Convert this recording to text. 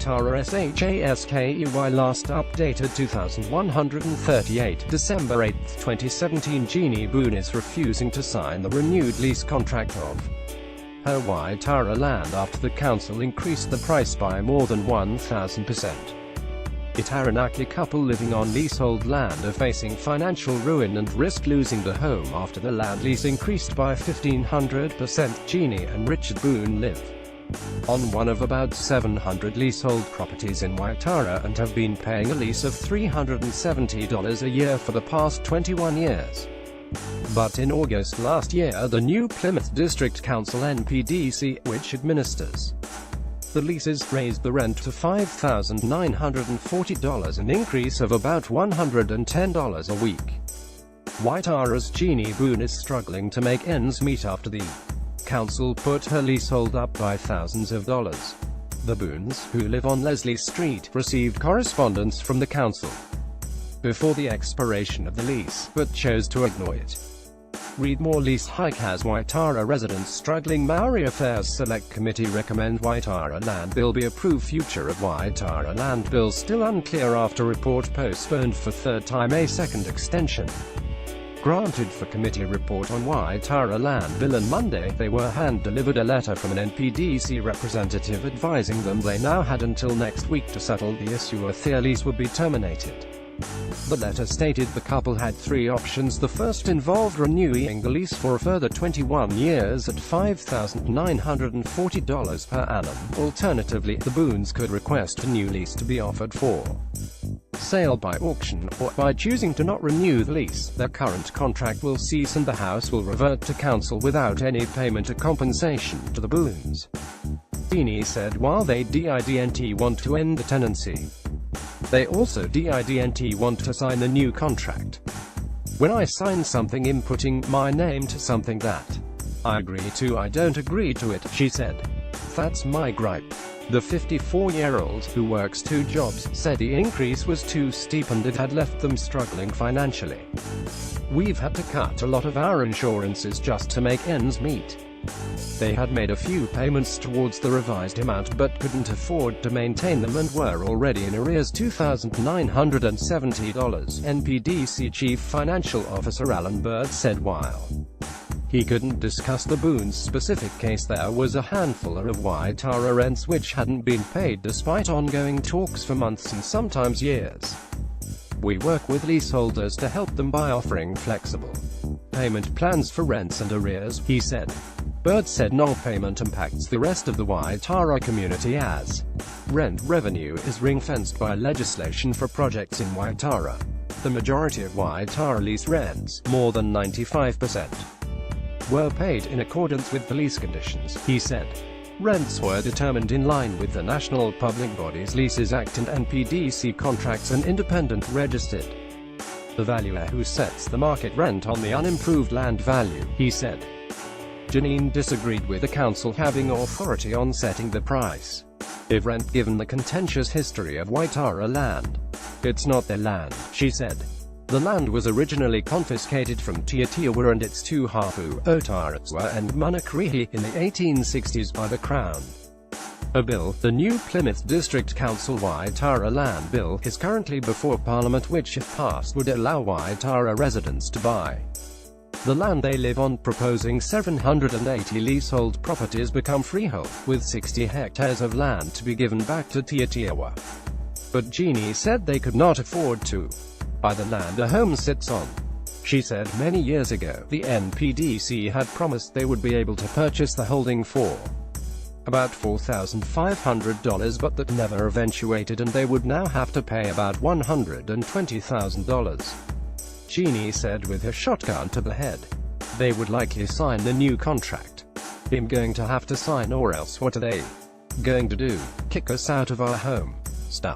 Waitara SHASKEY last updated 2138, December 8, 2017. Jeannie Boone is refusing to sign the renewed lease contract of her Waitara land after the council increased the price by more than 1,000%. A Taranaki couple living on leasehold land are facing financial ruin and risk losing the home after the land lease increased by 1,500%. Jeannie and Richard Boone live on one of about 700 leasehold properties in Waitara and have been paying a lease of $370 a year for the past 21 years. But in August last year, the new Plymouth District Council (NPDC), which administers the leases, raised the rent to $5,940, an increase of about $110 a week. Waitara's Jeannie Boone is struggling to make ends meet after the council put her leasehold up by thousands of dollars. The Boones, who live on Leslie Street, received correspondence from the council before the expiration of the lease, but chose to ignore it. Read more. Lease hike has Waitara residents struggling. Maori Affairs Select Committee recommend Waitara Land Bill be approved. Future of Waitara Land Bill still unclear after report postponed for third time. A second extension granted for committee report on Waitara Land Bill on Monday. They were hand-delivered a letter from an NPDC representative advising them they now had until next week to settle the issue or their lease would be terminated. The letter stated the couple had three options. The first involved renewing the lease for a further 21 years at $5,940 per annum. Alternatively, the Boones could request a new lease to be offered for sale by auction, or, by choosing to not renew the lease, their current contract will cease and the house will revert to council without any payment or compensation to the Boones. Jeannie said while they didn't want to end the tenancy, they also didn't want to sign the new contract. When I sign something inputting my name to something that I agree to, I don't agree to it, she said. That's my gripe. The 54-year-old, who works two jobs, said the increase was too steep and it had left them struggling financially. We've had to cut a lot of our insurances just to make ends meet. They had made a few payments towards the revised amount but couldn't afford to maintain them and were already in arrears $2,970, NPDC Chief Financial Officer Alan Bird said. While he couldn't discuss the Boone's specific case, there was a handful of Waitara rents which hadn't been paid despite ongoing talks for months and sometimes years. We work with leaseholders to help them by offering flexible payment plans for rents and arrears, he said. Bird said non-payment impacts the rest of the Waitara community as rent revenue is ring-fenced by legislation for projects in Waitara. The majority of Waitara lease rents, more than 95%, were paid in accordance with the lease conditions, he said. Rents were determined in line with the National Public Bodies Leases Act and NPDC contracts and independent registered the valuer who sets the market rent on the unimproved land value, he said. Janine disagreed with the council having authority on setting the price of rent given the contentious history of Waitara land. It's not their land, she said. The land was originally confiscated from Tiatiawa and its two hapu, Otaratwa and Manakarihi, in the 1860s by the Crown. A bill, the new Plymouth District Council Waitara Land Bill, is currently before Parliament, which if passed would allow Waitara residents to buy the land they live on, proposing 780 leasehold properties become freehold, with 60 hectares of land to be given back to Tiatiawa. But Jeannie said they could not afford to buy the land a home sits on. She said many years ago, the NPDC had promised they would be able to purchase the holding for about $4,500, but that never eventuated and they would now have to pay about $120,000. Jeannie said with a shotgun to the head. They would likely sign the new contract. I'm going to have to sign, or else what are they going to do? Kick us out of our home? Stuff.